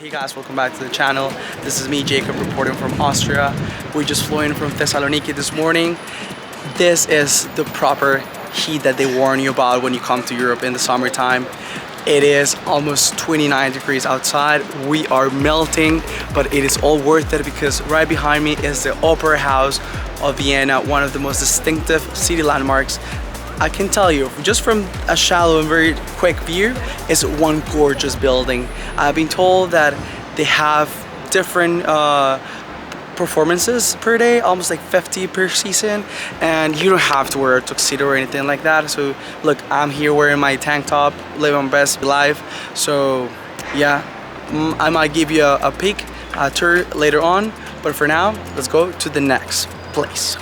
Hey guys, welcome back to the channel. This is me, Jacob, reporting from Austria. We just flew in from Thessaloniki this morning. This is the proper heat that they warn you about when you come to Europe in the summertime. It is almost 29 degrees outside. We are melting, but it is all worth it because right behind me is the Opera House of Vienna, one of the most distinctive city landmarks. I can tell you, just from a shallow and very quick view, it's one gorgeous building. I've been told that they have different performances per day, almost like 50 per season, and you don't have to wear a tuxedo or anything like that. So look, I'm here wearing my tank top, living my best life. So yeah, I might give you a peek, a tour later on, but for now, let's go to the next place.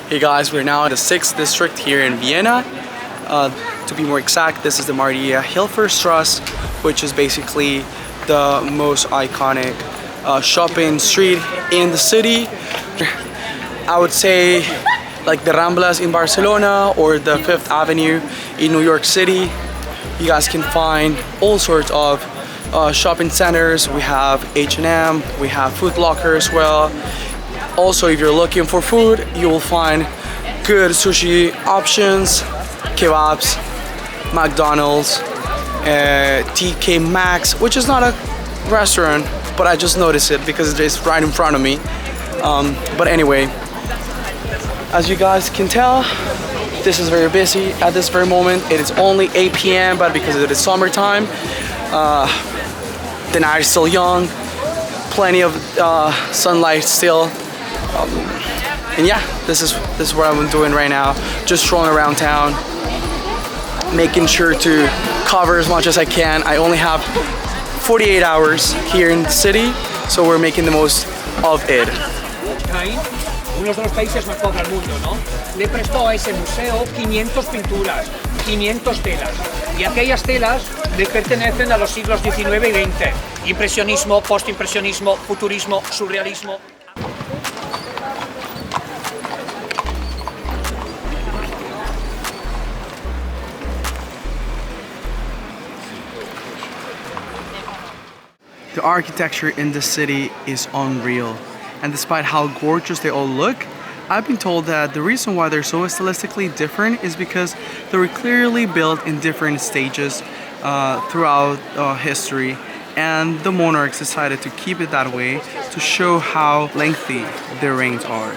Hey guys, we're now in the 6th district here in Vienna. To be more exact, this is the Maria Hilferstrasse, which is basically the most iconic shopping street in the city. I would say like the Ramblas in Barcelona or the 5th Avenue in New York City. You guys can find all sorts of shopping centers. We have H&M, we have Foot Locker as well. Also, if you're looking for food, you will find good sushi options, kebabs, McDonald's, TK Maxx, which is not a restaurant, but I just noticed it because it's right in front of me. But anyway, as you guys can tell, this is very busy at this very moment. It is only 8 p.m., but because it is summertime, the night is still young, plenty of sunlight still. And yeah, this is what I'm doing right now, just strolling around town, making sure to cover as much as I can. I only have 48 hours here in the city, so we're making the most of it. Uno de los países más pobres del mundo, ¿no? Le prestó a ese museo 500 pinturas, 500 telas. Y aquellas telas le pertenecen a los siglos XIX y XX. Impresionismo, postimpresionismo, futurismo, surrealismo. The architecture in the city is unreal, and despite how gorgeous they all look, I've been told that the reason why they're so stylistically different is because they were clearly built in different stages throughout history, and the monarchs decided to keep it that way to show how lengthy their reigns are.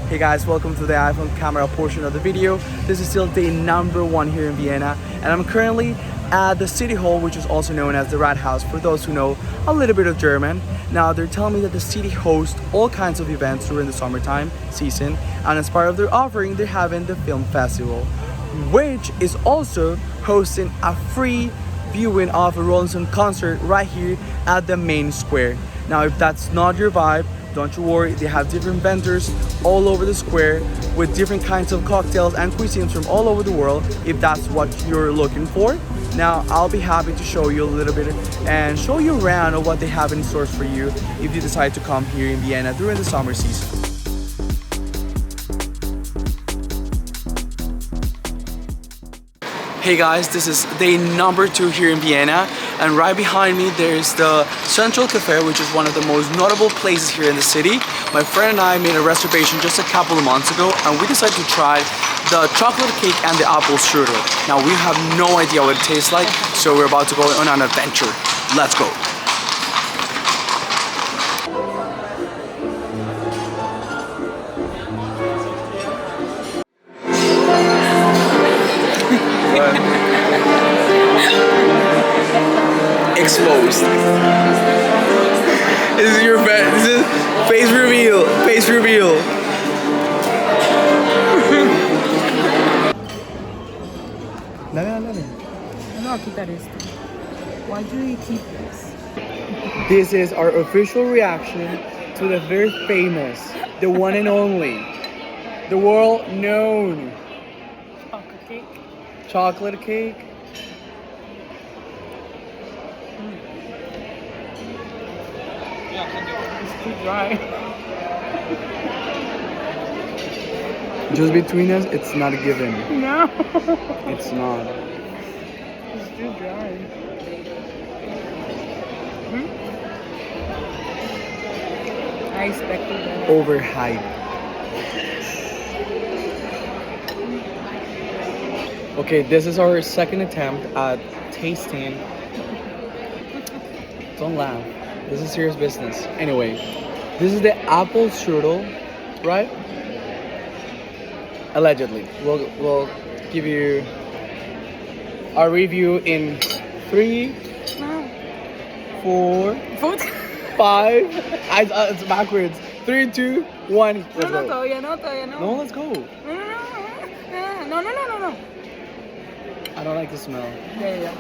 Hey guys, welcome to the iPhone camera portion of the video. This is still day number 1 here in Vienna, and I'm currently at the City Hall, which is also known as the Rathaus for those who know a little bit of German. Now they're telling me that the city hosts all kinds of events during the summertime season, and as part of their offering, they're having the film festival, which is also hosting a free viewing of a Rolling Stone concert right here at the main square. Now if that's not your vibe, don't you worry, they have different vendors all over the square with different kinds of cocktails and cuisines from all over the world if that's what you're looking for. Now I'll be happy to show you a little bit and show you around of what they have in stores for you if you decide to come here in Vienna during the summer season. Hey guys, this is day number 2 here in Vienna, and right behind me there's the Central Cafe, which is one of the most notable places here in the city. My friend and I made a reservation just a couple of months ago, and we decided to try the chocolate cake and the apple strudel. Now we have no idea what it tastes like, so we're about to go on an adventure. Let's go. Exposed. This is your this is face reveal. Face reveal. voy a quitar esto. Why do you keep this? This is our official reaction to the very famous, the one and only, the world known Chocolate cake. chocolate cake. It's too dry. Just between us, it's not a given. No. It's not. It's too dry. I expected that. Overhyped. Okay, this is our second attempt at tasting. Don't laugh. This is serious business. Anyway, this is the apple strudel, right? Allegedly. We'll give you a review in 3, 4, Food? 5. It's backwards. 3, 2, 1. Let's No, go. todavía no. No, let's go. No. I don't like the smell. Yeah.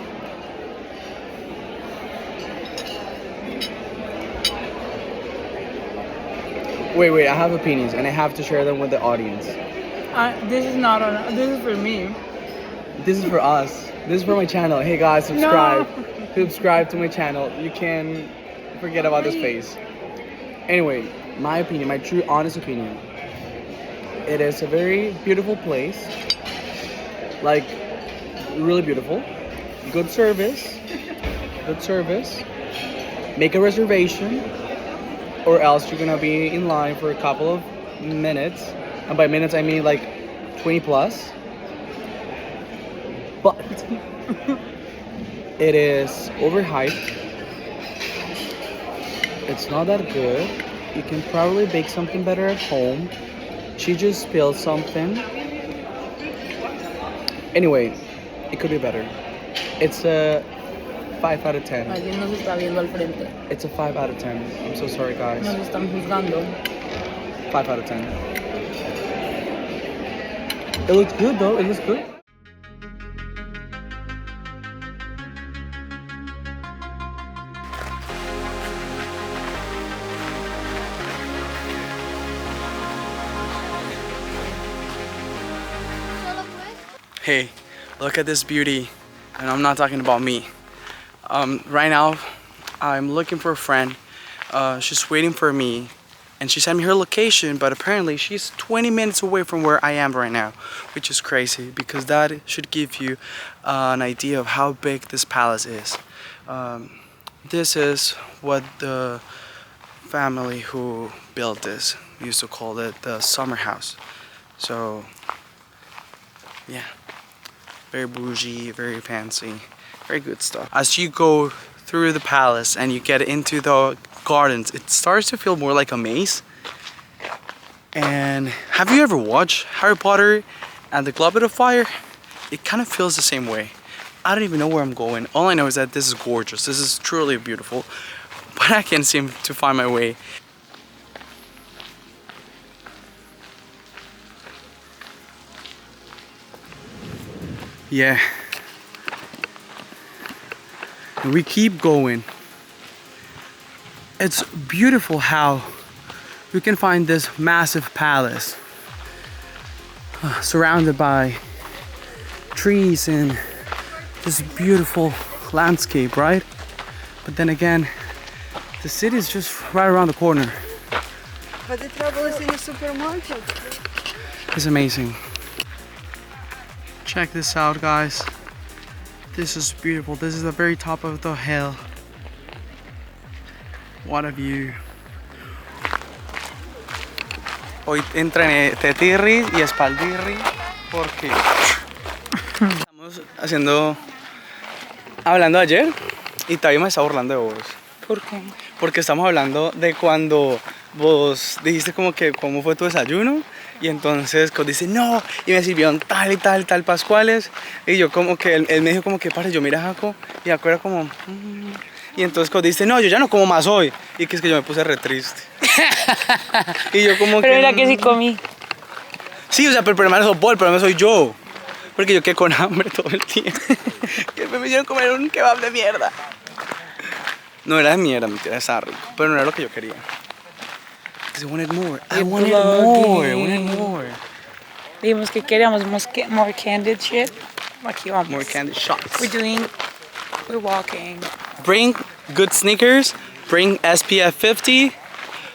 Wait, I have opinions and I have to share them with the audience. This is not on. This is for me. This is for us. This is for my channel. Hey guys, subscribe. Subscribe to my channel. You can forget about this face. Anyway, my opinion, my true honest opinion. It is a very beautiful place. Like, really beautiful. Good service. Make a reservation, or else you're gonna be in line for a couple of minutes. And by minutes I mean like 20 plus. But it is overhyped. It's not that good. You can probably bake something better at home. She just spilled something. Anyway, it could be better. It's a 5 out of 10. Alguien nos está viendo al frente. It's a 5 out of 10. I'm so sorry, guys. Nos están juzgando. 5 out of 10. It looks good though. It looks good. Hey, look at this beauty. And I'm not talking about me. Right now, I'm looking for a friend. She's waiting for me. And she sent me her location, but apparently she's 20 minutes away from where I am right now, which is crazy because that should give you an idea of how big this palace is. This is what the family who built this used to call it the summer house. So, yeah, very bougie, very fancy, very good stuff. As you go through the palace and you get into the gardens, it starts to feel more like a maze. And have you ever watched Harry Potter and the Goblet of Fire? It kind of feels the same way. I don't even know where I'm going. All I know is that this is gorgeous. This is truly beautiful, but I can't seem to find my way. Yeah. And we keep going. It's beautiful how we can find this massive palace surrounded by trees and this beautiful landscape, right? But then again, the city is just right around the corner. But the trouble is in the supermarket. It's amazing. Check this out, guys. This is beautiful. This is the very top of the hill. What a view. Hoy entrené tetirri y espaldirri porque estamos hablando ayer y Tavi me está burlando de vos. ¿Por qué? Porque estamos hablando de cuando vos dijiste como que cómo fue tu desayuno y entonces Cos dice no y me sirvieron tal y tal pascuales y yo como que él me dijo como que pare, yo mira Jaco y Jaco era como y entonces Cos dice no, yo ya no como más hoy y que es que yo me puse re triste y yo como pero que mira que sí comí. sí, o sea, pero el problema no es vos, el problema soy yo Porque yo quedé con hambre todo el tiempo. Que me hicieron comer un kebab de mierda. No era de mierda, mentira, estaba rico. Pero no era lo que yo quería. Because I wanted more. I wanted more. Dijimos que queríamos more candid shit. Aquí vamos. More candy shots. We're walking. Bring good sneakers. Bring SPF 50.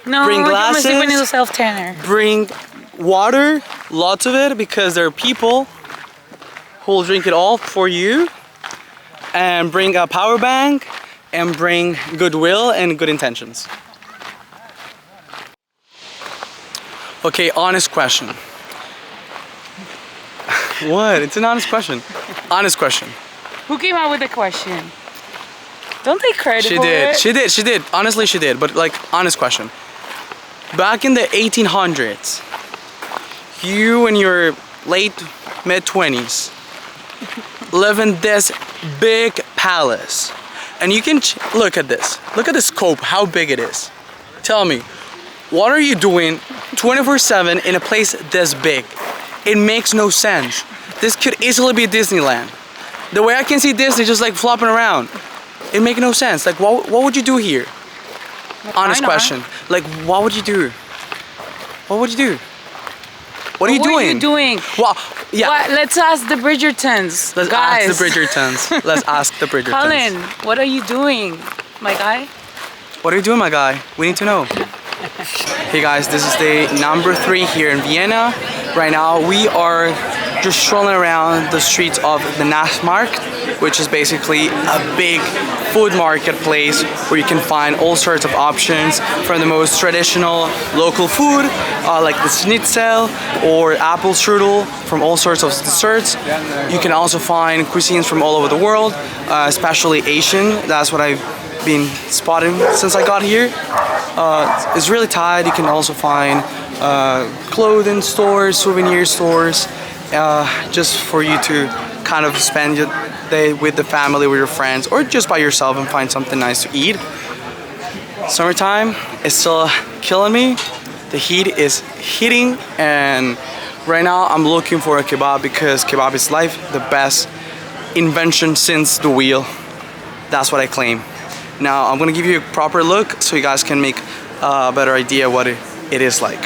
No, Bring yo me glasses. estoy poniendo self-tanner. Bring water, lots of it, because there are people who will drink it all for you. And bring a power bank. And bring goodwill and good intentions. Okay, honest question. What? It's an honest question. Honest question. Who came out with the question? Don't take credit She for did. it. She did. Honestly, she did. But like, honest question. Back in the 1800s, you in your late mid-20s live in this big palace. And you can look at this. Look at the scope, how big it is. Tell me, what are you doing 24/7 in a place this big? It makes no sense. This could easily be Disneyland. The way I can see Disney just like flopping around, it makes no sense. Like, what would you do here? Honest question. Like, what would you do? What would you do? What are you doing? What are you doing? Well, yeah. What? Let's ask the Bridgertons. Let's guys. ask the Bridgertons. Let's ask the Bridgertons. Colin, what are you doing, my guy? What are you doing, my guy? We need to know. Hey guys, this is day number 3 here in Vienna. Right now we are just strolling around the streets of the Nachtmarkt, which is basically a big food marketplace where you can find all sorts of options from the most traditional local food, like the schnitzel or apple strudel, from all sorts of desserts. You can also find cuisines from all over the world, especially Asian. That's what I've been spotting since I got here. It's really tight. You can also find clothing stores, souvenir stores, just for you to kind of spend your day with the family, with your friends, or just by yourself and find something nice to eat. Summertime is still killing me. The heat is hitting, and right now I'm looking for a kebab because kebab is life, the best invention since the wheel. That's what I claim. Now I'm gonna give you a proper look so you guys can make a better idea what it is like.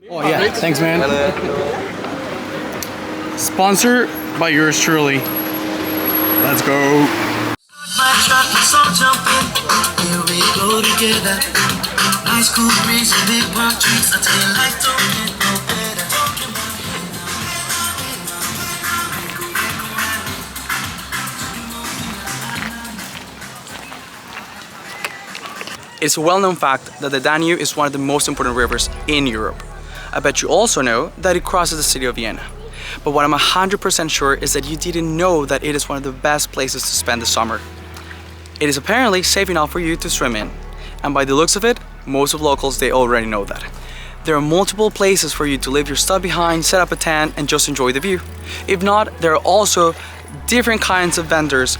Oh yeah, thanks man. Sponsored by yours truly. Let's go. My truck is all jumping, here we go together. Nice cool breeze and big palm trees. I tell you, life don't get no better. It's a well-known fact that the Danube is one of the most important rivers in Europe. I bet you also know that it crosses the city of Vienna. But what I'm 100% sure is that you didn't know that it is one of the best places to spend the summer. It is apparently safe enough for you to swim in. And by the looks of it, most of locals, they already know that. There are multiple places for you to leave your stuff behind, set up a tent, and just enjoy the view. If not, there are also different kinds of vendors,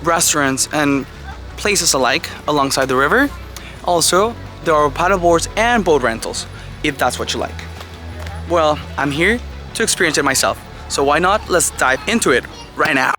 restaurants, and places alike alongside the river. Also, there are paddleboards and boat rentals, if that's what you like. Well, I'm here to experience it myself, so why not? Let's dive into it right now.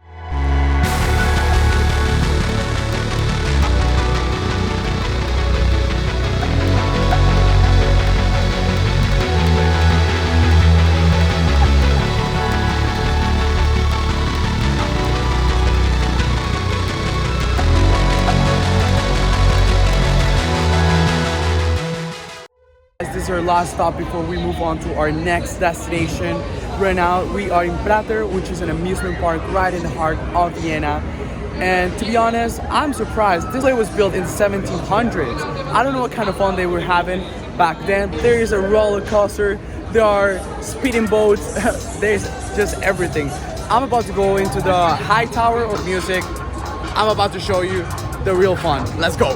last stop before we move on to our next destination. Right now we are in Prater, which is an amusement park right in the heart of Vienna. And to be honest, I'm surprised. This place was built in 1700s. I don't know what kind of fun they were having back then. There is a roller coaster, there are speeding boats, there's just everything. I'm about to go into the high tower of music. I'm about to show you the real fun. Let's go.